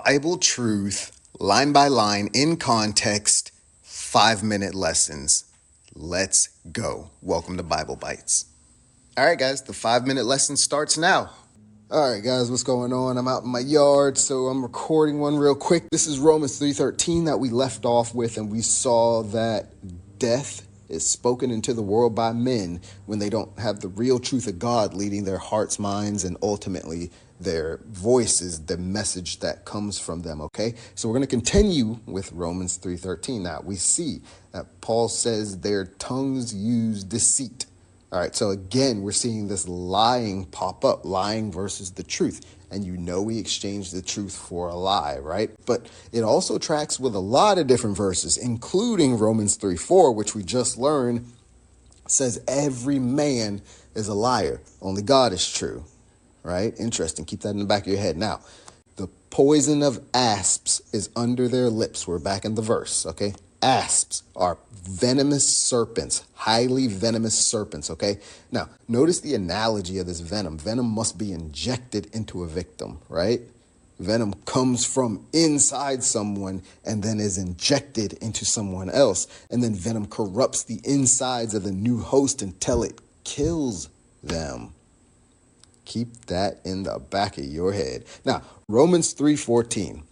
Bible truth, line by line, in context, 5-minute lessons. Let's go. Welcome to Bible Bites. All right, guys, the 5-minute lesson starts now. All right, guys, what's going on? I'm out in my yard, so I'm recording one real quick. This is Romans 3:13 that we left off with, and we saw that death is spoken into the world by men when they don't have the real truth of God leading their hearts, minds, and ultimately their voices, the message that comes from them, okay? So we're going to continue with Romans 3:13. Now, we see that Paul says their tongues use deceit. All right, so again, we're seeing this lying pop up, lying versus the truth. And you know we exchanged the truth for a lie, right? But it also tracks with a lot of different verses, including Romans 3:4, which we just learned, says every man is a liar. Only God is true, right? Interesting. Keep that in the back of your head. Now, the poison of asps is under their lips. We're back in the verse, okay? Asps are venomous serpents, highly venomous serpents, okay? Now, notice the analogy of this venom. Venom must be injected into a victim, right? Venom comes from inside someone and then is injected into someone else. And then venom corrupts the insides of the new host until it kills them. Keep that in the back of your head. Now, Romans 3:14.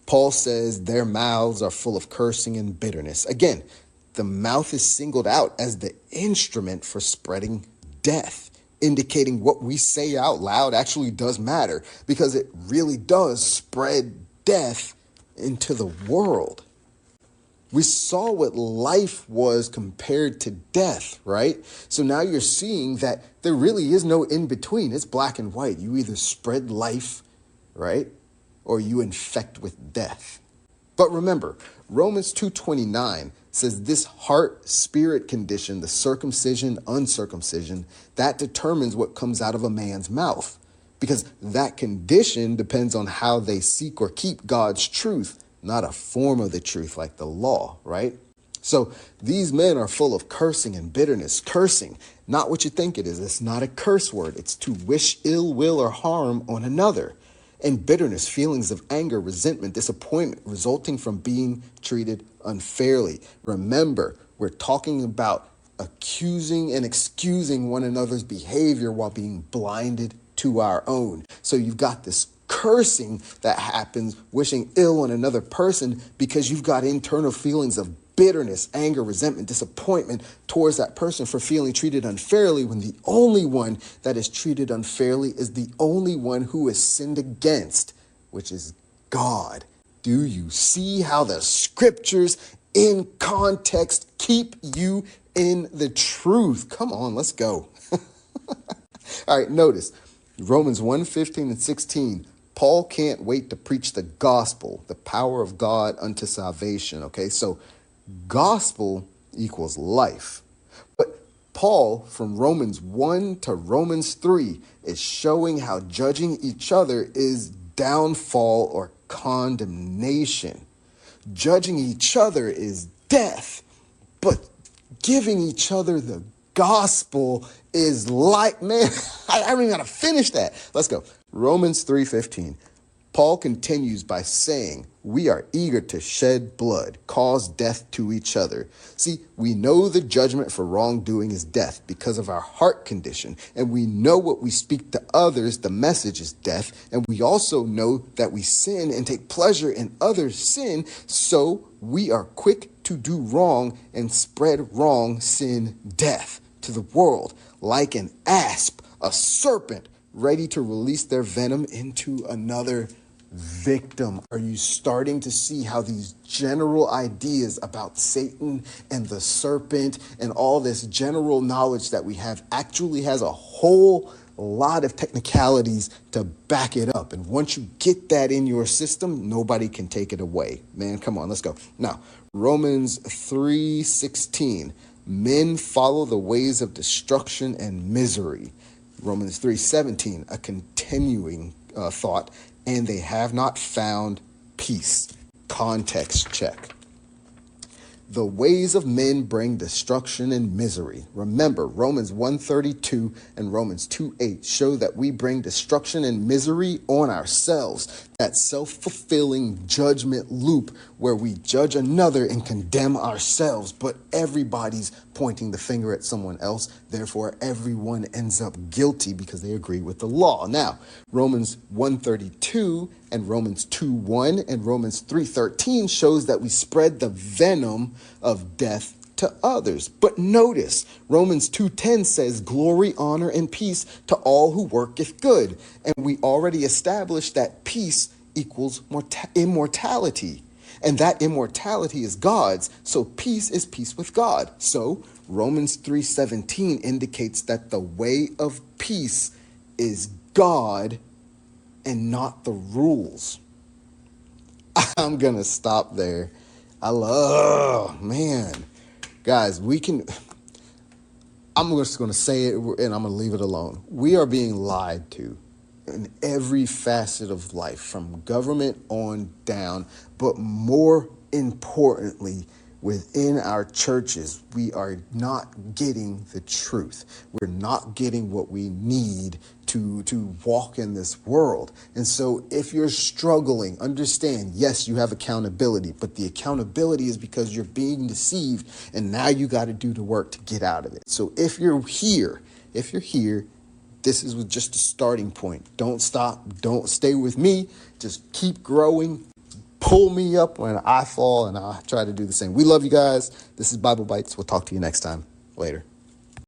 Paul says their mouths are full of cursing and bitterness. Again, the mouth is singled out as the instrument for spreading death, indicating what we say out loud actually does matter because it really does spread death into the world. We saw what life was compared to death, right? So now you're seeing that there really is no in between. It's black and white. You either spread life, right? Or you infect with death. But remember, Romans 2:29 says this heart-spirit condition, the circumcision, uncircumcision, that determines what comes out of a man's mouth. Because that condition depends on how they seek or keep God's truth, not a form of the truth like the law, right? So these men are full of cursing and bitterness. Cursing, not what you think it is. It's not a curse word. It's to wish ill will or harm on another. And bitterness, feelings of anger, resentment, disappointment resulting from being treated unfairly. Remember, we're talking about accusing and excusing one another's behavior while being blinded to our own. So you've got this cursing that happens, wishing ill on another person because you've got internal feelings of bitterness, anger, resentment, disappointment towards that person for feeling treated unfairly when the only one that is treated unfairly is the only one who is sinned against, which is God. Do you see how the scriptures in context keep you in the truth? Come on, let's go. All right, notice Romans 1:15 and 16. Paul can't wait to preach the gospel, the power of God unto salvation. Okay, so gospel equals life. But Paul, from Romans 1 to Romans 3, is showing how judging each other is downfall or condemnation. Judging each other is death, but giving each other the gospel is life. Man, I haven't even got to finish that. Let's go. Romans 3:15. Paul continues by saying, we are eager to shed blood, cause death to each other. See, we know the judgment for wrongdoing is death because of our heart condition. And we know what we speak to others, the message is death. And we also know that we sin and take pleasure in others' sin. So we are quick to do wrong and spread wrong, sin, death to the world. Like an asp, a serpent, ready to release their venom into another victim. Are you starting to see how these general ideas about Satan and the serpent and all this general knowledge that we have actually has a whole lot of technicalities to back it up? And once you get that in your system, nobody can take it away. Man, come on, let's go. Now, Romans 3:16. Men follow the ways of destruction and misery. Romans 3:17, a continuing thought, and they have not found peace. Context check. The ways of men bring destruction and misery. Remember, Romans 1:32 and Romans 2:8 show that we bring destruction and misery on ourselves. that self-fulfilling judgment loop where we judge another and condemn ourselves, but everybody's pointing the finger at someone else. Therefore, everyone ends up guilty because they agree with the law. Now, Romans 1:32 and Romans 2:1 and Romans 3:13 shows that we spread the venom of death to others. But notice, Romans 2:10 says, glory, honor, and peace to all who worketh good. And we already established that peace equals immortality. And that immortality is God's. So peace is peace with God. So Romans 3:17 indicates that the way of peace is God and not the rules. I'm going to stop there. Guys, I'm just going to say it and I'm going to leave it alone. We are being lied to in every facet of life, from government on down, but more importantly, within our churches, we are not getting the truth. We're not getting what we need to walk in this world. And so if you're struggling, understand, yes, you have accountability, but the accountability is because you're being deceived, and now you got to do the work to get out of it. So if you're here, this is just a starting point. Don't stop. Don't stay with me. Just keep growing. Pull me up when I fall, and I'll try to do the same. We love you guys. This is Bible Bites. We'll talk to you next time. Later.